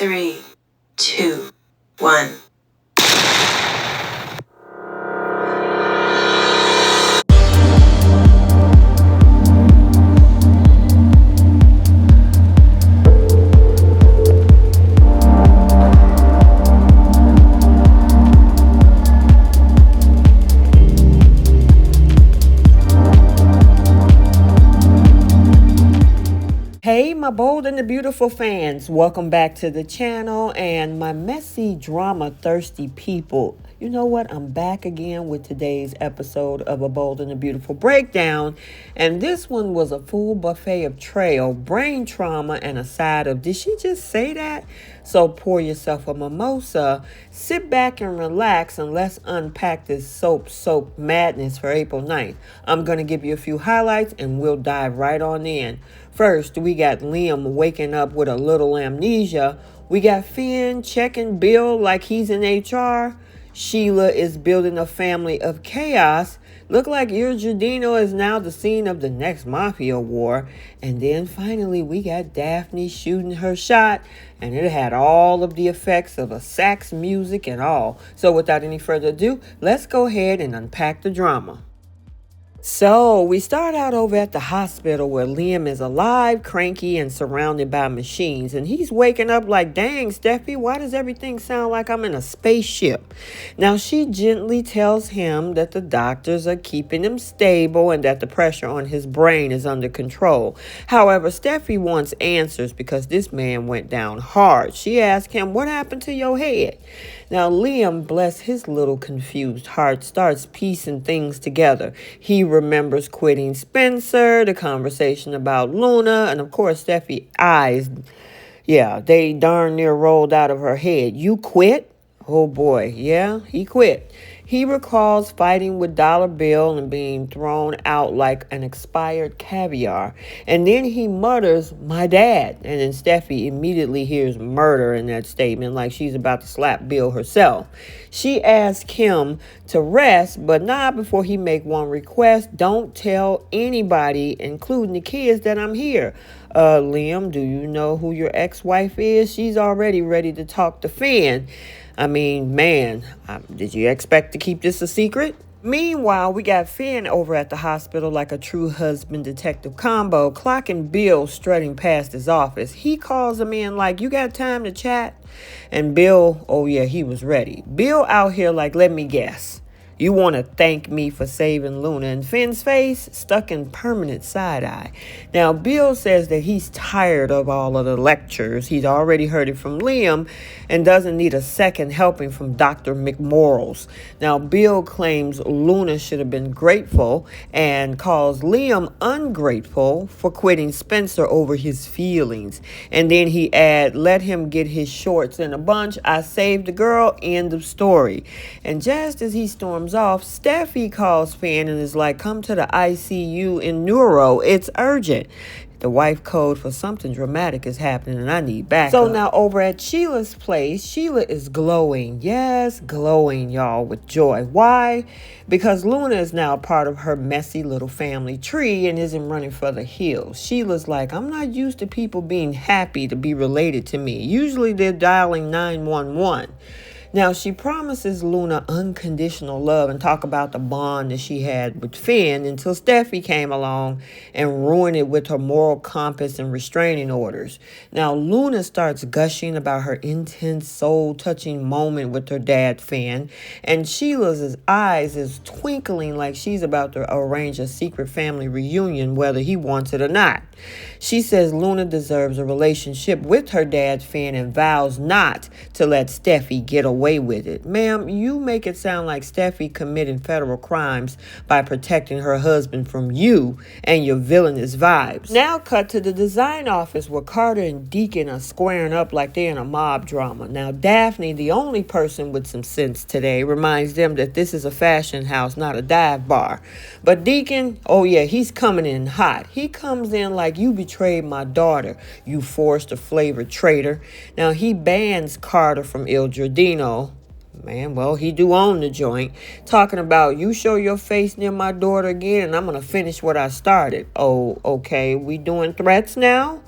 3, 2, 1. Hey, my bold and the beautiful fans, welcome back to the channel and my messy, drama thirsty people. You know what? I'm back again with today's episode of A Bold and the Beautiful Breakdown. And this one was a full buffet of trail, brain trauma, and a side of, did she just say that? So pour yourself a mimosa, sit back and relax, and let's unpack this soap madness for April 9th. I'm going to give you a few highlights and we'll dive right on in. First, we got Liam waking up with a little amnesia. We got Finn checking Bill like he's in HR. Sheila is building a family of chaos. Look like Il Giardino is now the scene of the next mafia war. And then finally, we got Daphne shooting her shot. And it had all of the effects of a sax music and all. So without any further ado, let's go ahead and unpack the drama. So we start out over at the hospital where Liam is alive, cranky, and surrounded by machines. And he's waking up like, dang, Steffy, why does everything sound like I'm in a spaceship? Now, she gently tells him that the doctors are keeping him stable and that the pressure on his brain is under control. However, Steffy wants answers because this man went down hard. She asks him, what happened to your head? Now, Liam, bless his little confused heart, starts piecing things together. He remembers quitting Spencer, the conversation about Luna, and of course, Steffi's eyes, they darn near rolled out of her head. You quit? Oh boy, yeah, he quit. He recalls fighting with Dollar Bill and being thrown out like an expired caviar. And then he mutters, my dad. And then Steffi immediately hears murder in that statement like she's about to slap Bill herself. She asks him to rest, but not before he make one request. Don't tell anybody, including the kids, that I'm here. Liam, do you know who your ex-wife is? She's already ready to talk to Finn. I mean, man, did you expect to keep this a secret? Meanwhile, we got Finn over at the hospital like a true husband-detective combo, clocking Bill strutting past his office. He calls him in like, you got time to chat? And Bill, oh yeah, he was ready. Bill out here like, let me guess. You want to thank me for saving Luna, and Finn's face stuck in permanent side-eye. Now, Bill says that he's tired of all of the lectures. He's already heard it from Liam and doesn't need a second helping from Dr. McMorals. Now, Bill claims Luna should have been grateful and calls Liam ungrateful for quitting Spencer over his feelings. And then he adds, let him get his shorts in a bunch. I saved the girl, end of story. And just as he storms off, Steffi calls Finn and is like, come to the ICU in neuro. It's urgent. The wife code for something dramatic is happening and I need backup. So now over at Sheila's place, Sheila is glowing. Yes, glowing, y'all, with joy. Why? Because Luna is now part of her messy little family tree and isn't running for the hills. Sheila's like, I'm not used to people being happy to be related to me. Usually they're dialing 911. Now, she promises Luna unconditional love and talk about the bond that she had with Finn until Steffi came along and ruined it with her moral compass and restraining orders. Now, Luna starts gushing about her intense, soul-touching moment with her dad, Finn, and Sheila's eyes is twinkling like she's about to arrange a secret family reunion, whether he wants it or not. She says Luna deserves a relationship with her dad, Finn, and vows not to let Steffi get away with it. Ma'am, you make it sound like Steffi committing federal crimes by protecting her husband from you and your villainous vibes. Now cut to the design office where Carter and Deacon are squaring up like they're in a mob drama. Now Daphne, the only person with some sense today, reminds them that this is a fashion house, not a dive bar. But Deacon, oh yeah, he's coming in hot. He comes in like, you betrayed my daughter, you forced a flavor traitor. Now he bans Carter from Il Giardino. Man, well, he do own the joint. Talking about, you show your face near my daughter again and I'm going to finish what I started. Oh, okay, we doing threats now?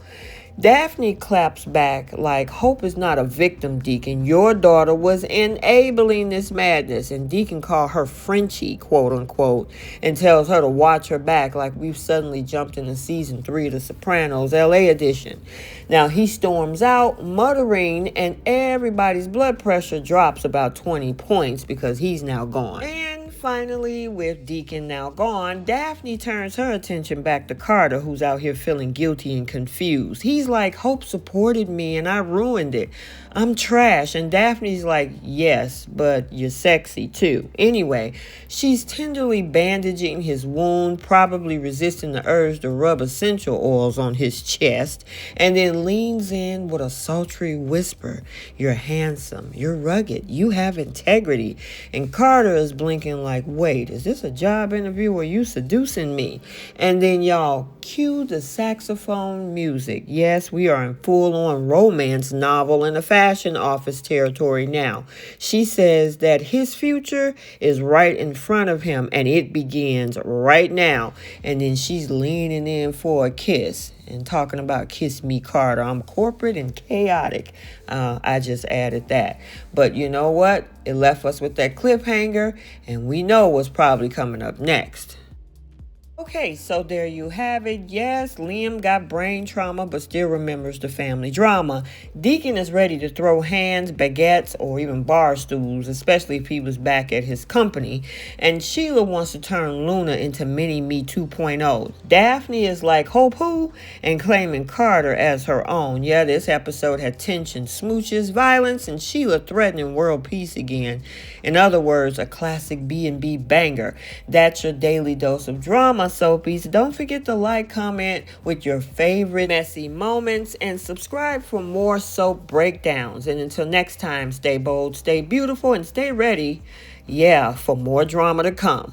Daphne claps back like, Hope is not a victim, Deacon. Your daughter was enabling this madness. And Deacon called her Frenchie, quote unquote, and tells her to watch her back like we've suddenly jumped into season 3 of The Sopranos, LA edition. Now he storms out, muttering, and everybody's blood pressure drops about 20 points because he's now gone. And finally, with Deacon now gone, Daphne turns her attention back to Carter, who's out here feeling guilty and confused. He's like, Hope supported me and I ruined it. I'm trash. And Daphne's like, yes, but you're sexy too. Anyway, she's tenderly bandaging his wound, probably resisting the urge to rub essential oils on his chest, and then leans in with a sultry whisper. You're handsome. You're rugged. You have integrity. And Carter is blinking like, wait, is this a job interview or are you seducing me? And then y'all, cue the saxophone music. Yes, we are in full-on romance novel in a fashion office territory now. She says that his future is right in front of him and it begins right now. And then she's leaning in for a kiss and talking about kiss me, Carter. I'm corporate and chaotic. I just added that. But you know what? It left us with that cliffhanger and we know what's probably coming up next. Okay, so there you have it. Yes, Liam got brain trauma, but still remembers the family drama. Deacon is ready to throw hands, baguettes, or even bar stools, especially if he was back at his company. And Sheila wants to turn Luna into Mini-Me 2.0. Daphne is like, Hope who? And claiming Carter as her own. Yeah, this episode had tension, smooches, violence, and Sheila threatening world peace again. In other words, a classic B&B banger. That's your daily dose of drama, soapies. Don't forget to like, comment with your favorite messy moments, and subscribe for more soap breakdowns. And until next time, stay bold, stay beautiful, and stay ready, for more drama to come.